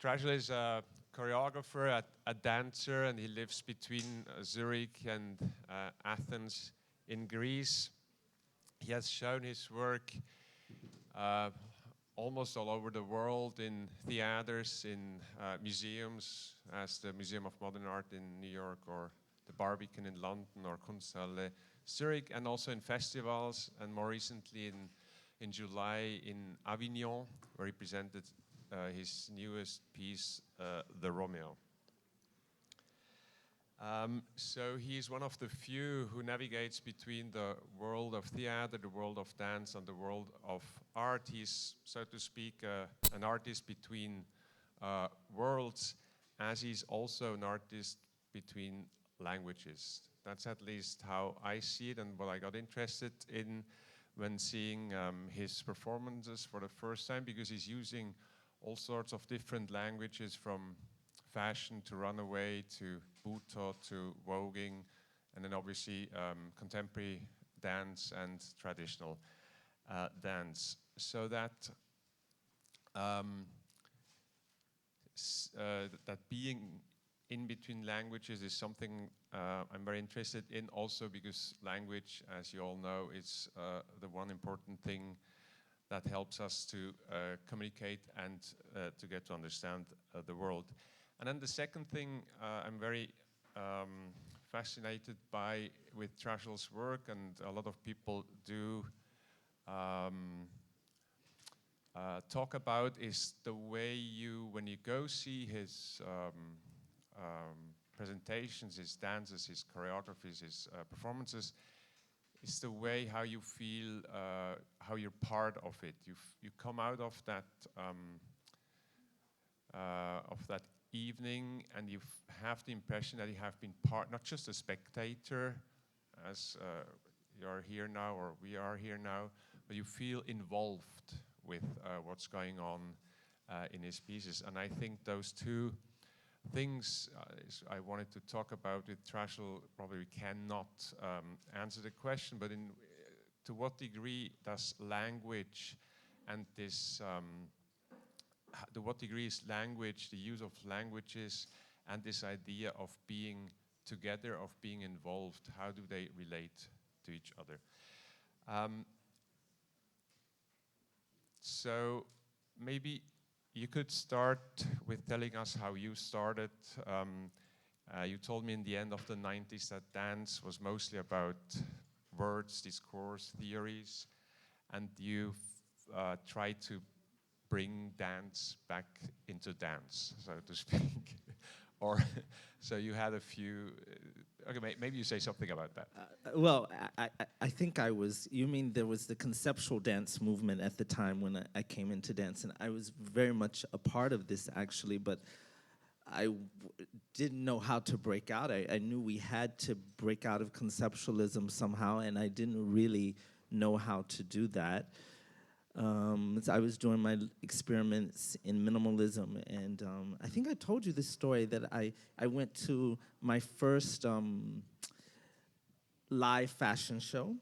Trajal is a choreographer, a dancer, and he lives between Zurich and Athens in Greece. He has shown his work almost all over the world, in theaters, in museums, as the Museum of Modern Art in New York, or the Barbican in London, or Kunsthalle Zurich, and also in festivals, and more recently in July in Avignon, where he presented his newest piece, The Romeo. So he's one of the few who navigates between the world of theater, the world of dance, and the world of art. He's, so to speak, an artist between worlds, as he's also an artist between languages. That's at least how I see it, and what I got interested in when seeing his performances for the first time, because he's using all sorts of different languages, from fashion to runaway to buto to voguing, and then obviously contemporary dance and traditional dance. So that that being in between languages is something I'm very interested in, also because language, as you all know, is the one important thing that helps us to communicate and to get to understand the world. And then the second thing I'm very fascinated by with Trajal's work, and a lot of people do talk about, is the way you, when you go see his presentations, his dances, his choreographies, his performances, it's the way how you feel, how you're part of it. You come out of that evening, and you have the impression that you have been part, not just a spectator, as you're here now, or we are here now, but you feel involved with what's going on in his pieces. And I think those two things I wanted to talk about with Trajal. Probably we cannot answer the question, but to what degree does language and this, to what degree is language, the use of languages, and this idea of being together, of being involved, how do they relate to each other? So maybe you could start with telling us how you started. You told me in the end of the 90s that dance was mostly about words, discourse, theories, and you tried to bring dance back into dance, so to speak. Or, so you had a few, okay, maybe you say something about that. Well, I think I was, you mean there was the conceptual dance movement at the time when I came into dance, and I was very much a part of this, actually, but I didn't know how to break out. I knew we had to break out of conceptualism somehow, and I didn't really know how to do that. So I was doing my experiments in minimalism, and I think I told you this story that I went to my first live fashion show,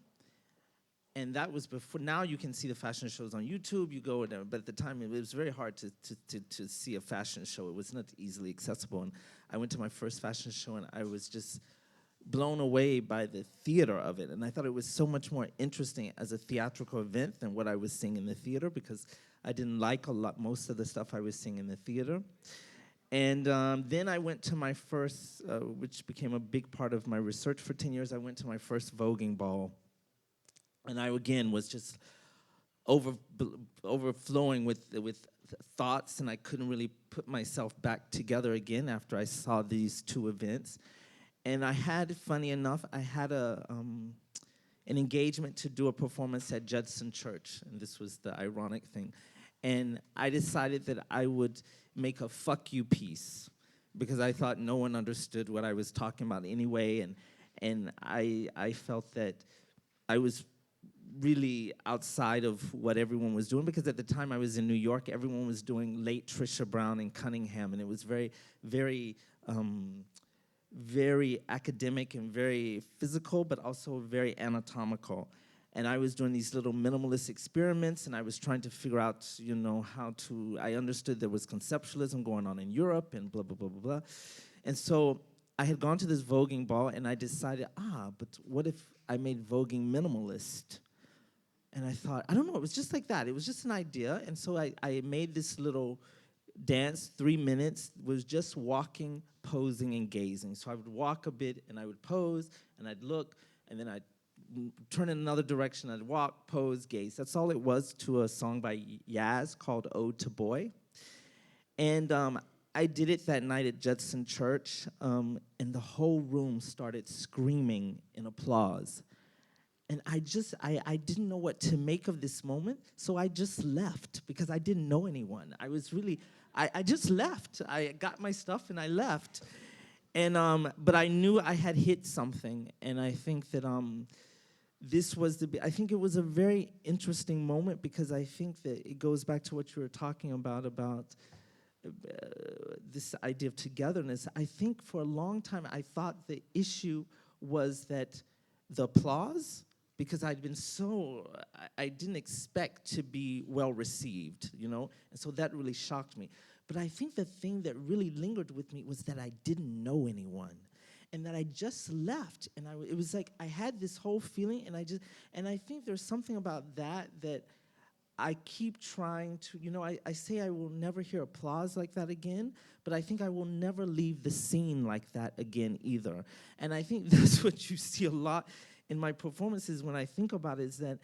and that was before. Now you can see the fashion shows on YouTube. You go there, but at the time it was very hard to see a fashion show. It was not easily accessible, and I went to my first fashion show, and I was just blown away by the theater of it, and I thought it was so much more interesting as a theatrical event than what I was seeing in the theater, because I didn't like most of the stuff I was seeing in the theater. And then I went to my first, which became a big part of my research for 10 years, I went to my first voguing ball, and I again was just overflowing with thoughts, and I couldn't really put myself back together again after I saw these two events. And I had, funny enough, I had an engagement to do a performance at Judson Church, and this was the ironic thing. And I decided that I would make a fuck you piece, because I thought no one understood what I was talking about anyway, and I felt that I was really outside of what everyone was doing, because at the time I was in New York, everyone was doing late Trisha Brown and Cunningham, and it was very, very, very academic and very physical, but also very anatomical. And I was doing these little minimalist experiments, and I was trying to figure out, you know, how to, I understood there was conceptualism going on in Europe and blah, blah, blah, blah, blah. And so I had gone to this voguing ball, and I decided, but what if I made voguing minimalist? And I thought, I don't know, it was just like that. It was just an idea. And so I made this little dance, 3 minutes, was just walking, posing, and gazing. So I would walk a bit, and I would pose, and I'd look, and then I'd turn in another direction. I'd walk, pose, gaze. That's all it was to a song by Yaz called Ode to Boy. And I did it that night at Judson Church, and the whole room started screaming in applause. And I didn't know what to make of this moment, so I just left because I didn't know anyone. I just left. I got my stuff and I left. And but I knew I had hit something, and I think that I think it was a very interesting moment, because I think that it goes back to what you were talking about this idea of togetherness. I think for a long time I thought the issue was that the applause, because I didn't expect to be well received, you know? And so that really shocked me. But I think the thing that really lingered with me was that I didn't know anyone, and that I just left. And it was like I had this whole feeling, and I think there's something about that I keep trying to, you know, I say I will never hear applause like that again, but I think I will never leave the scene like that again either. And I think that's what you see a lot in my performances when I think about it, is that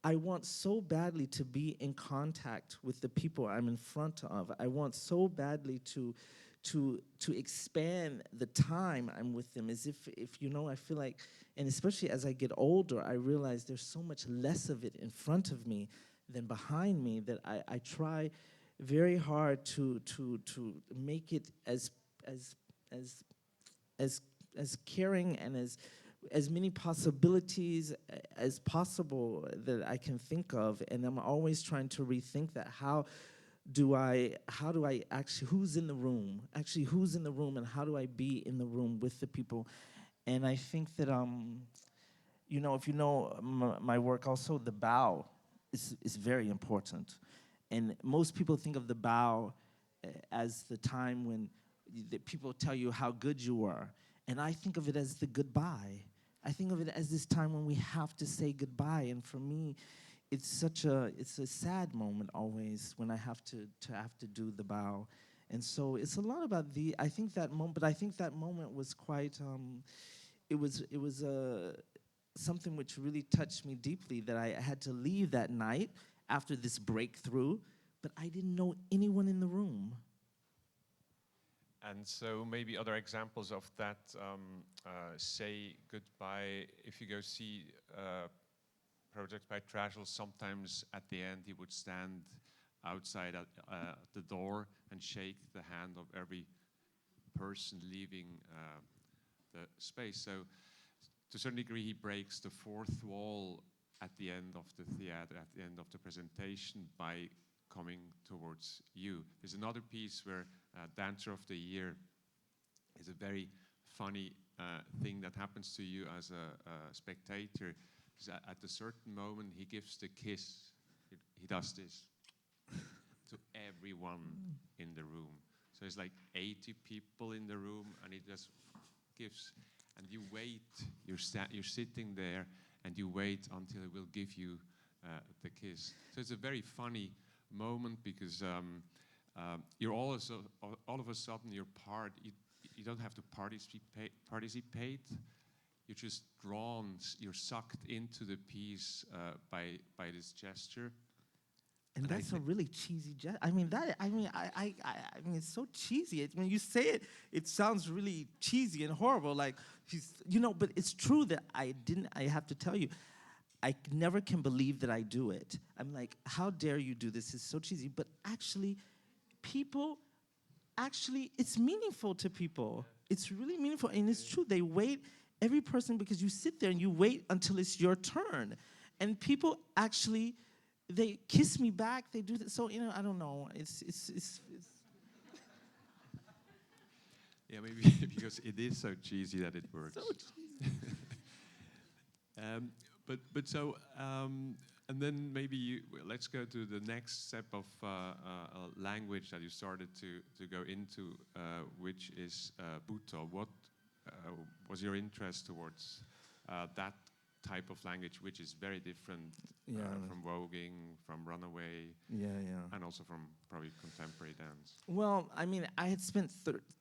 I want so badly to be in contact with the people I'm in front of. I want so badly to expand the time I'm with them, as if you know, I feel like, and especially as I get older, I realize there's so much less of it in front of me than behind me, that I try very hard to make it as caring and as many possibilities as possible that I can think of. And I'm always trying to rethink that. How do I actually, who's in the room, and how do I be in the room with the people? And I think that, you know, if you know my work also, the bow is very important. And most people think of the bow as the time when people tell you how good you were. And I think of it as the goodbye. I think of it as this time when we have to say goodbye. And for me, it's a sad moment always when I have to do the bow. And so it's a lot about I think that moment was quite, it was something which really touched me deeply, that I had to leave that night after this breakthrough, but I didn't know anyone in the room. And so maybe other examples of that, say goodbye. If you go see projects by Trajal, sometimes at the end he would stand outside at the door and shake the hand of every person leaving the space. So to a certain degree he breaks the fourth wall at the end of the theater, at the end of the presentation, by coming towards you. There's another piece where Dancer of the Year is a very funny thing that happens to you as a spectator. At a certain moment, he gives the kiss. He does this to everyone in the room. So it's like 80 people in the room, and he just gives. And you wait. You're sitting there, and you wait until he will give you the kiss. So it's a very funny moment, because you're all of a sudden you're part. You don't have to participate. You're just drawn. You're sucked into the piece by this gesture. And that's a really cheesy gesture. I mean, it's so cheesy. When you say it, it sounds really cheesy and horrible. Like, but it's true that I have to tell you, I never can believe that I do it. I'm like, how dare you do this? It's so cheesy. But actually, it's meaningful to people. It's really meaningful. And it's true. They wait, every person, because you sit there and you wait until it's your turn. And people actually, they kiss me back. They do that. So, I don't know. It's yeah, maybe because it is so cheesy that it works. So cheesy. But so and then maybe let's go to the next step of language that you started to go into, which is Buto. What was your interest towards that type of language, which is very different from voguing, from runaway, and also from probably contemporary dance? Well, I mean, I had spent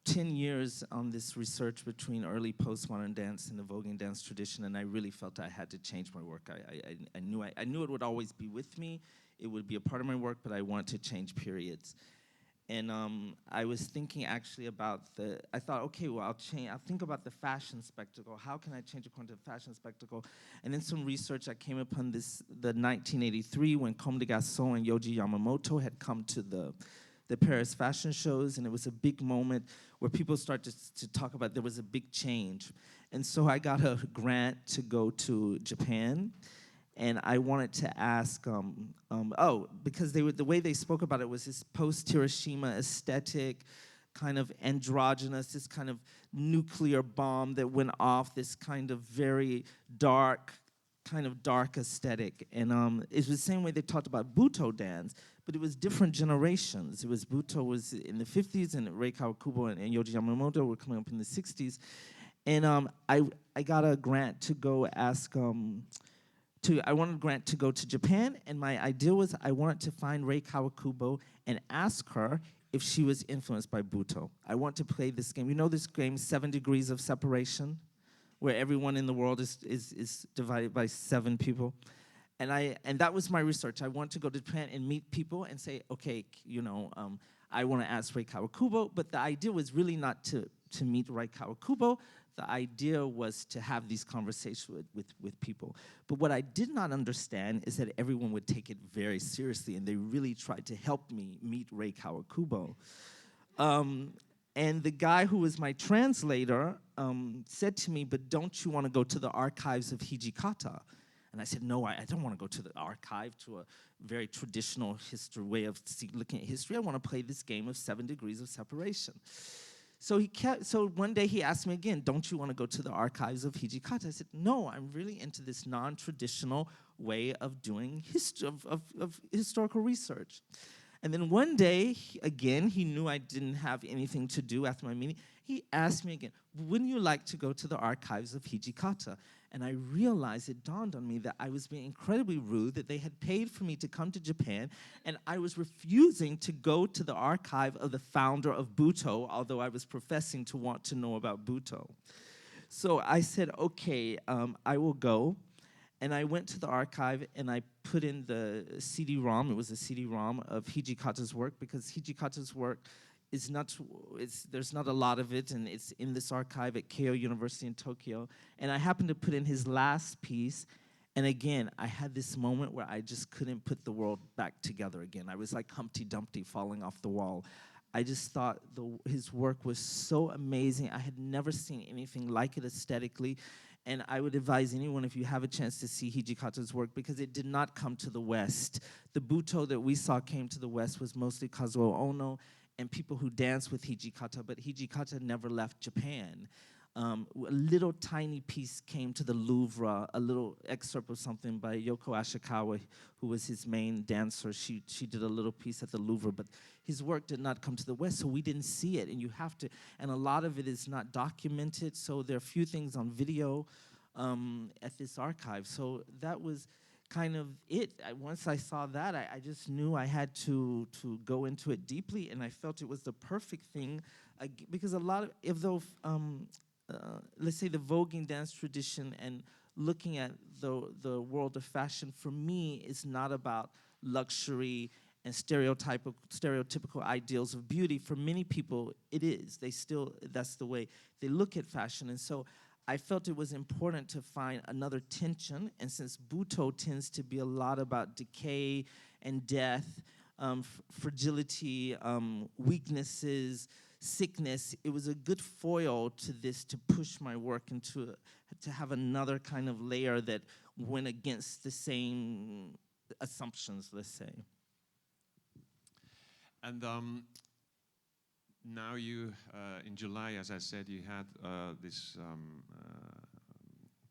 10 years on this research between early postmodern dance and the voguing dance tradition, and I really felt I had to change my work. I knew it would always be with me. It would be a part of my work, but I wanted to change periods. And I was thinking actually about I thought, okay, well, I'll think about the fashion spectacle. How can I change according to the fashion spectacle? And in some research, I came upon the 1983 when Comme des Garçons and Yohji Yamamoto had come to the Paris fashion shows, and it was a big moment where people started to talk about there was a big change. And so I got a grant to go to Japan. And I wanted to ask, because the way they spoke about it was this post-Hiroshima aesthetic, kind of androgynous, this kind of nuclear bomb that went off, this kind of very dark aesthetic. And it was the same way they talked about Buto dance, but it was different generations. Buto was in the 50s, and Rei Kawakubo and Yohji Yamamoto were coming up in the 60s. And I got a grant to go ask... I wanted Grant to go to Japan, and my idea was I wanted to find Rei Kawakubo and ask her if she was influenced by Buto. I want to play this game. You know this game, 7 Degrees of Separation, where everyone in the world is divided by 7 people? And that was my research. I want to go to Japan and meet people and say, okay, I want to ask Rei Kawakubo, but the idea was really not to meet Rei Kawakubo. The idea was to have these conversations with people. But what I did not understand is that everyone would take it very seriously, and they really tried to help me meet Rei Kawakubo. And the guy who was my translator said to me, but don't you want to go to the archives of Hijikata? And I said, no, I don't want to go to the archive, to a very traditional way of looking at history. I want to play this game of 7 Degrees of Separation. So one day he asked me again, don't you want to go to the archives of Hijikata? I said, no, I'm really into this non-traditional way of doing of historical research. And then one day, again, he knew I didn't have anything to do after my meeting. He asked me again, wouldn't you like to go to the archives of Hijikata? And I realized, it dawned on me that I was being incredibly rude, that they had paid for me to come to Japan, and I was refusing to go to the archive of the founder of Buto, although I was professing to want to know about Buto. So I said, okay, I will go. And I went to the archive, and I put in the CD-ROM. It was a CD-ROM of Hijikata's work, because Hijikata's work there's not a lot of it, and it's in this archive at Keio University in Tokyo. And I happened to put in his last piece, and again, I had this moment where I just couldn't put the world back together again. I was like Humpty Dumpty falling off the wall. I just thought his work was so amazing. I had never seen anything like it aesthetically. And I would advise anyone, if you have a chance to see Hijikata's work, because it did not come to the West. The Buto that we saw came to the West was mostly Kazuo Ono and people who danced with Hijikata, but Hijikata never left Japan. A little tiny piece came to the Louvre, a little excerpt of something by Yoko Ashikawa, who was his main dancer. She did a little piece at the Louvre, but his work did not come to the West, so we didn't see it. And you have to, and a lot of it is not documented, so there are a few things on video at this archive. So that was kind of it. Once I saw that, I just knew I had to go into it deeply, and I felt it was the perfect thing, because a lot of, let's say, the voguing dance tradition and looking at the world of fashion, for me, is not about luxury and stereotypical ideals of beauty. For many people, it is. That's the way they look at fashion. And so I felt it was important to find another tension, and since Buto tends to be a lot about decay and death, fragility, weaknesses, sickness, it was a good foil to this, to push my work into, to have another kind of layer that went against the same assumptions, let's say. And now you, in July, as I said, you had this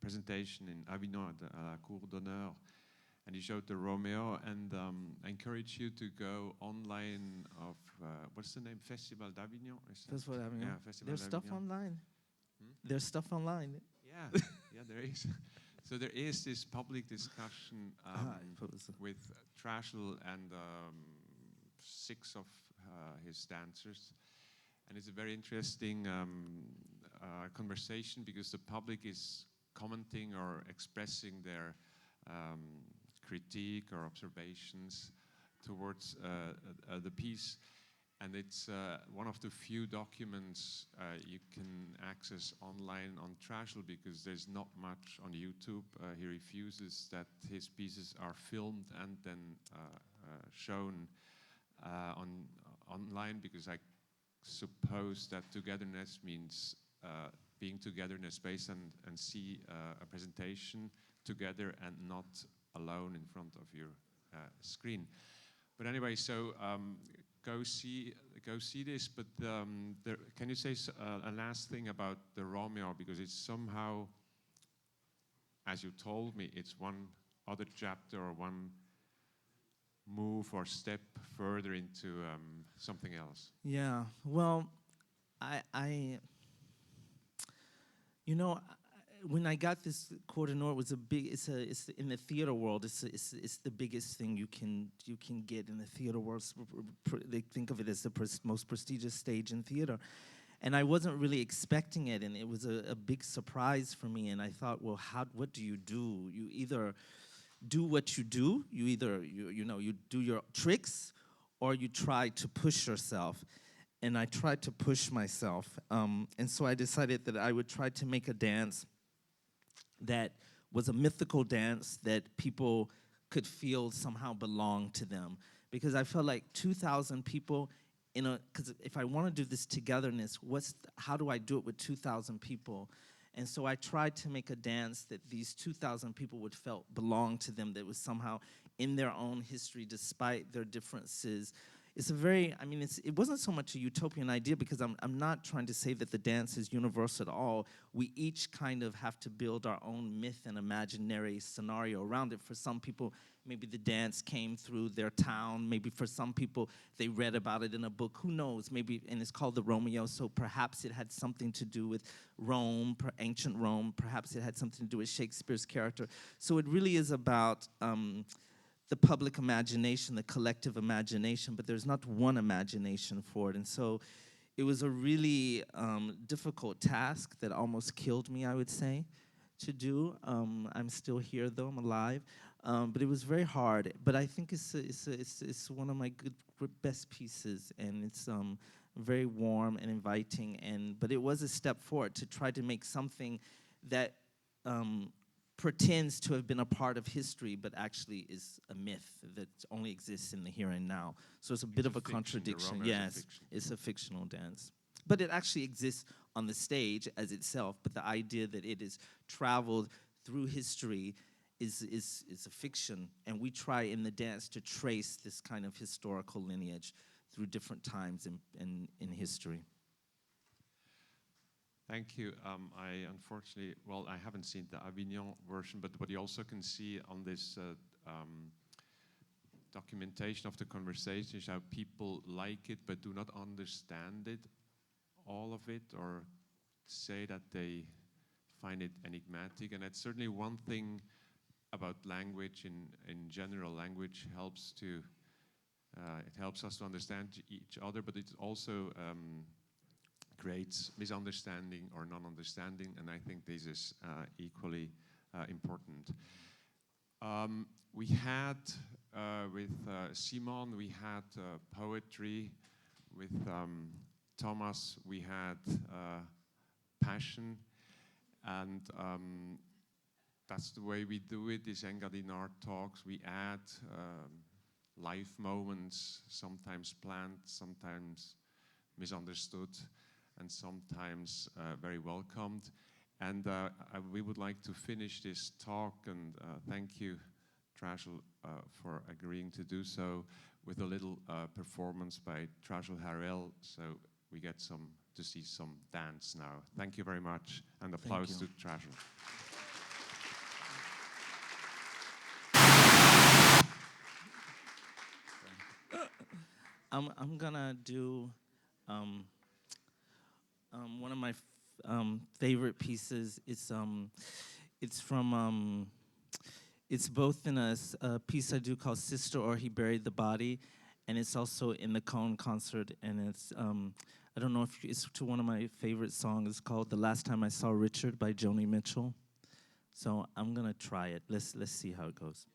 presentation in Avignon at la Cour d'Honneur, and he showed the Romeo, and I encourage you to go online of, what's the name, Festival d'Avignon? Festival d'Avignon. Yeah, Festival There's stuff d'Avignon. online. There's stuff online. Yeah, yeah, there is. So there is this public discussion with Trajal and 6 of his dancers, and it's a very interesting conversation because the public is commenting or expressing their critique or observations towards the piece. And it's one of the few documents you can access online on Trajal because there's not much on YouTube. He refuses that his pieces are filmed and then shown online because I suppose that togetherness means being together in a space and see a presentation together and not alone in front of your screen. But anyway, so go see this. But can you say a last thing about the Romeo, because it's somehow, as you told me, it's one other chapter or one move or step further into something else. Yeah. Well, I you know, when I got this Cour d'Honneur, it was a big. It's in the theater world. It's the biggest thing you can get in the theater world. They think of it as the most prestigious stage in theater, and I wasn't really expecting it, and it was a big surprise for me. And I thought, well, what do? You either do what you do. You do your tricks, or you try to push yourself. And I tried to push myself, and so I decided that I would try to make a dance that was a mythical dance that people could feel somehow belonged to them. Because I felt like 2,000 people because if I want to do this togetherness, how do I do it with 2,000 people? And so I tried to make a dance that these 2,000 people would felt belonged to them, that was somehow in their own history despite their differences. It's it wasn't so much a utopian idea because I'm not trying to say that the dance is universal at all. We each kind of have to build our own myth and imaginary scenario around it. For some people, maybe the dance came through their town. Maybe for some people, they read about it in a book. Who knows? Maybe, and it's called the Romeo, so perhaps it had something to do with Rome, ancient Rome. Perhaps it had something to do with Shakespeare's character. So it really is about the public imagination, the collective imagination, but there's not one imagination for it. And so it was a really difficult task that almost killed me, I would say, to do. I'm still here, though, I'm alive. But it was very hard. But I think it's one of my best pieces, and it's very warm and inviting. But it was a step forward to try to make something that pretends to have been a part of history, but actually is a myth that only exists in the here and now. So it's a bit of a contradiction. Yes, it's a fictional dance. But it actually exists on the stage as itself, but the idea that it is traveled through history is a fiction, and we try in the dance to trace this kind of historical lineage through different times in history. Thank you. I unfortunately, I haven't seen the Avignon version, but what you also can see on this documentation of the conversation is how people like it but do not understand it, all of it, or say that they find it enigmatic. And that's certainly one thing about language in general. Language helps to, it helps us to understand each other, but it also creates misunderstanding or non-understanding, and I think this is equally important. We had, with Simone, we had poetry. With Thomas, we had passion, and that's the way we do it, is Engadine Art Talks. We add life moments, sometimes planned, sometimes misunderstood, and sometimes very welcomed. And we would like to finish this talk, and thank you, Trajal, for agreeing to do so, with a little performance by Trajal Harrell, so we get to see some dance now. Thank you very much, and applause to Trajal. I'm gonna do one of my favorite pieces. It's from it's both in a piece I do called Sister or He Buried the Body, and it's also in the Cone concert, and it's I don't know if it's to one of my favorite songs. It's called The Last Time I Saw Richard by Joni Mitchell. So I'm gonna try it. Let's see how it goes.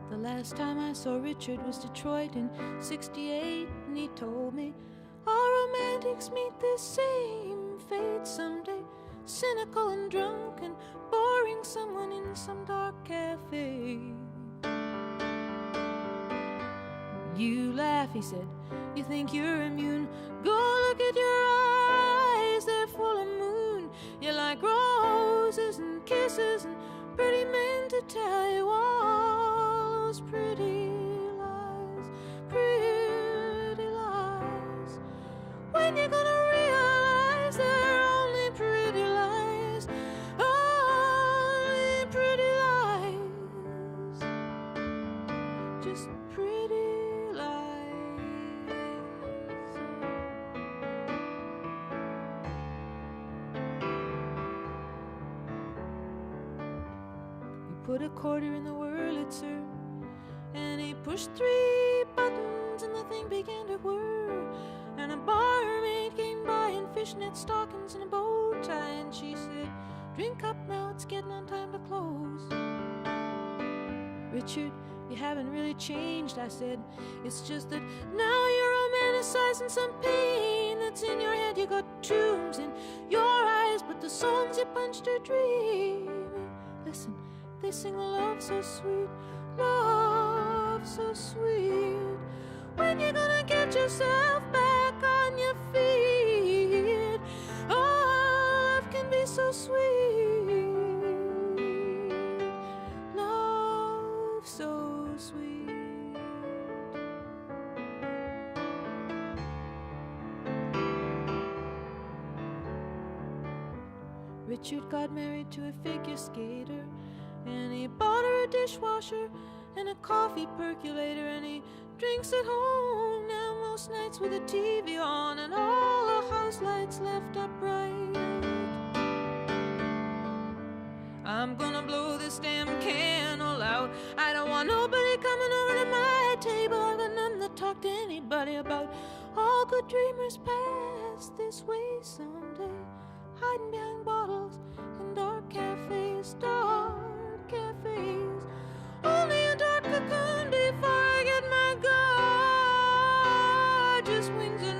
The last time I saw Richard was Detroit in '68, and he told me all romantics meet the same fate someday. Cynical and drunk and boring someone in some dark cafe. You laugh, he said, you think you're immune. Go look at your eyes, they're full of moon. You like roses and kisses and pretty men to tell you all those pretty lies, pretty lies. When you're gonna realize they're only pretty lies, only pretty lies, just pretty lies. You put a quarter in the Wurlitzer, and he pushed 3 buttons and the thing began to whir. And a barmaid came by in fishnet stockings and a bow tie, and she said, drink up now, it's getting on time to close. Richard, you haven't really changed, I said. It's just that now you're romanticizing some pain that's in your head. You got tombs in your eyes, but the songs you punched are dreaming. Listen, they sing a love so sweet, love so sweet. When you're gonna get yourself back on your feet, oh, love can be so sweet, love so sweet. Richard got married to a figure skater, and he bought her a dishwasher and a coffee percolator, and he drinks at home now most nights with the TV on and all the house lights left upright. I'm gonna blow this damn candle out. I don't want nobody coming over to my table. I've got nothing to talk to anybody about. All good dreamers pass this way someday, hiding behind bottles in dark cafes, dark cafes. Only a dark cocoon before I get my gorgeous wings and